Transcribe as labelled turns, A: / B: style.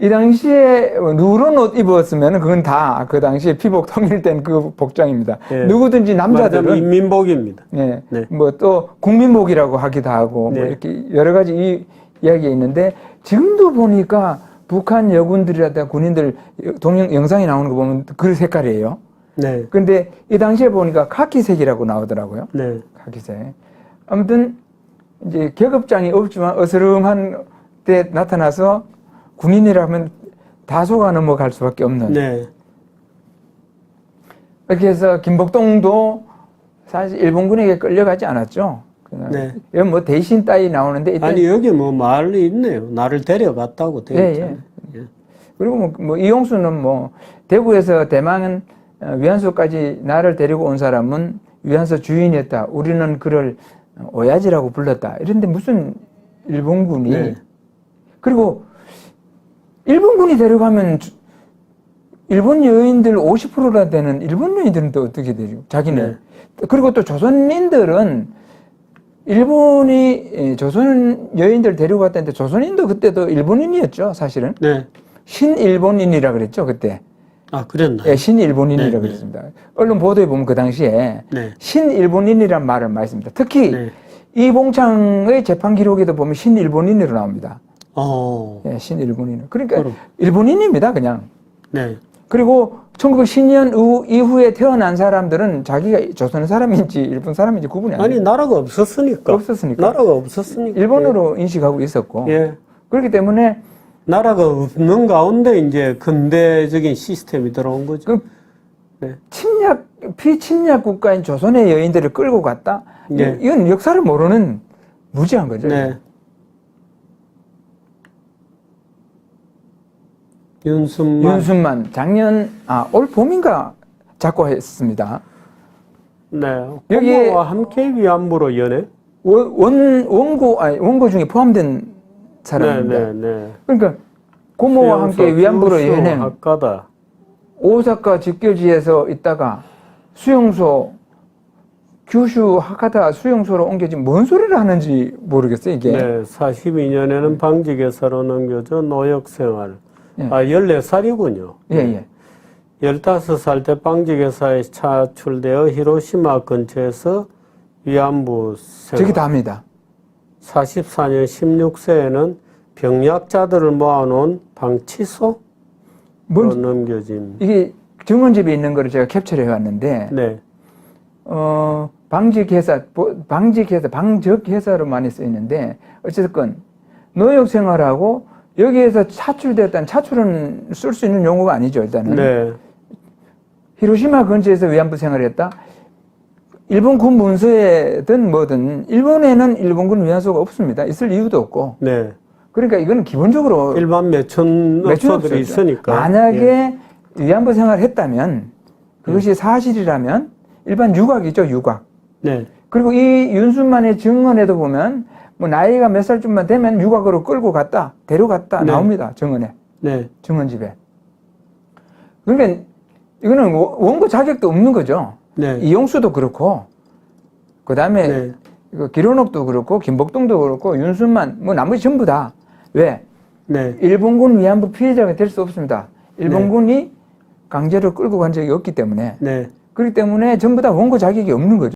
A: 이 당시에 누런 옷 입었으면 그건 다 그 당시에 피복 통일된 그 복장입니다.
B: 예.
A: 누구든지 남자들은
B: 인민복입니다.
A: 네,
B: 네.
A: 뭐 또 국민복이라고 하기도 하고
B: 네.
A: 뭐 이렇게 여러 가지 이야기가 있는데 지금도 보니까 북한 여군들이라든가 군인들 영상이 나오는 거 보면 그 색깔이에요.
B: 네.
A: 근데 이 당시에 보니까 카키색이라고 나오더라고요.
B: 네.
A: 카키색. 아무튼 이제 계급장이 없지만 어스름한 때 나타나서 군인이라면 다소가 넘어갈 수밖에 없는.
B: 네.
A: 이렇게 해서 김복동도 사실 일본군에게 끌려가지 않았죠.
B: 네.
A: 여기 뭐 대신 따위 나오는데 이때
B: 아니 여기 뭐 말이 있네요. 나를 데려갔다고 되어 있잖아요. 예.
A: 그리고 뭐 이용수는 뭐 대구에서 대만 위안소까지 나를 데리고 온 사람은 위안소 주인이었다. 우리는 그를 오야지라고 불렀다. 이런데 무슨 일본군이
B: 네.
A: 그리고 일본군이 데려가면 일본 여인들 50%나 되는 일본 여인들은 또 어떻게 되죠? 자기네.
B: 네.
A: 그리고 또 조선인들은 일본이 조선 여인들 데려갔다는데 조선인도 그때도 일본인이었죠, 사실은.
B: 네.
A: 신일본인이라 그랬죠, 그때.
B: 아, 그랬나요?
A: 예, 신일본인이라
B: 네,
A: 그랬습니다. 언론 보도에 보면 그 당시에
B: 네.
A: 신일본인이란 말을 많이 씁니다. 특히
B: 네.
A: 이봉창의 재판 기록에도 보면 신일본인으로 나옵니다. 예, 신일본인. 그러니까
B: 그럼.
A: 일본인입니다, 그냥.
B: 네.
A: 그리고 1910년 이후에 태어난 사람들은 자기가 조선 사람인지 일본 사람인지 구분이 안 돼요.
B: 아니 나라가 없었으니까.
A: 없었으니까.
B: 나라가 없었으니까.
A: 일본으로 인식하고 있었고.
B: 예.
A: 그렇기 때문에
B: 나라가 없는 가운데 이제 근대적인 시스템이 들어온 거죠.
A: 그
B: 네.
A: 피침략 국가인 조선의 여인들을 끌고 갔다?
B: 네.
A: 이건 역사를 모르는 무지한 거죠.
B: 네.
A: 윤순만 작년 올 봄인가 작고했습니다.
B: 네.
A: 여기에
B: 고모와 함께 위안부로 연애?
A: 원고 중에 포함된 사람입니다.
B: 네, 네, 네.
A: 그러니까 고모와 함께 위안부로 여행,
B: 학가다.
A: 오사카 직교지에서 있다가 수용소, 규슈 하카다 수용소로 옮겨진 뭔 소리를 하는지 모르겠어요, 이게.
B: 네, 42년에는 방직에서로 넘겨져 노역 생활.
A: 예.
B: 14살이군요.
A: 예, 예.
B: 15살 때 방직회사에 차출되어 히로시마 근처에서 위안부 생활.
A: 저기 다 합니다.
B: 44년 16세에는 병약자들을 모아놓은 방치소로 넘겨짐.
A: 이게 증언집에 있는 거를 제가 캡처를 해왔는데,
B: 네.
A: 방직회사로 많이 쓰이는데, 어쨌든, 노역 생활하고, 여기에서 차출되었다는 차출은 쓸 수 있는 용어가 아니죠, 일단은.
B: 네.
A: 히로시마 근처에서 위안부 생활을 했다? 일본 군 문서에든 뭐든, 일본에는 일본군 위안소가 없습니다. 있을 이유도 없고.
B: 네.
A: 그러니까 이거는 기본적으로.
B: 일반 매춘업소들이 있으니까.
A: 만약에 위안부 생활을 했다면, 그것이 사실이라면, 일반 유곽이죠, 유곽.
B: 네.
A: 그리고 이 윤순만의 증언에도 보면, 뭐 나이가 몇 살쯤만 되면 유곽으로 끌고 갔다, 데려갔다
B: 네.
A: 나옵니다, 증언에.
B: 네.
A: 증언집에. 그러니까 이거는 원고 자격도 없는 거죠.
B: 네.
A: 이용수도 그렇고, 그 다음에
B: 네.
A: 기론옥도 그렇고, 김복동도 그렇고, 윤순만, 뭐 나머지 전부 다. 왜?
B: 네.
A: 일본군 위안부 피해자가 될 수 없습니다. 일본군이 강제로 끌고 간 적이 없기 때문에.
B: 네.
A: 그렇기 때문에 전부 다 원고 자격이 없는 거죠.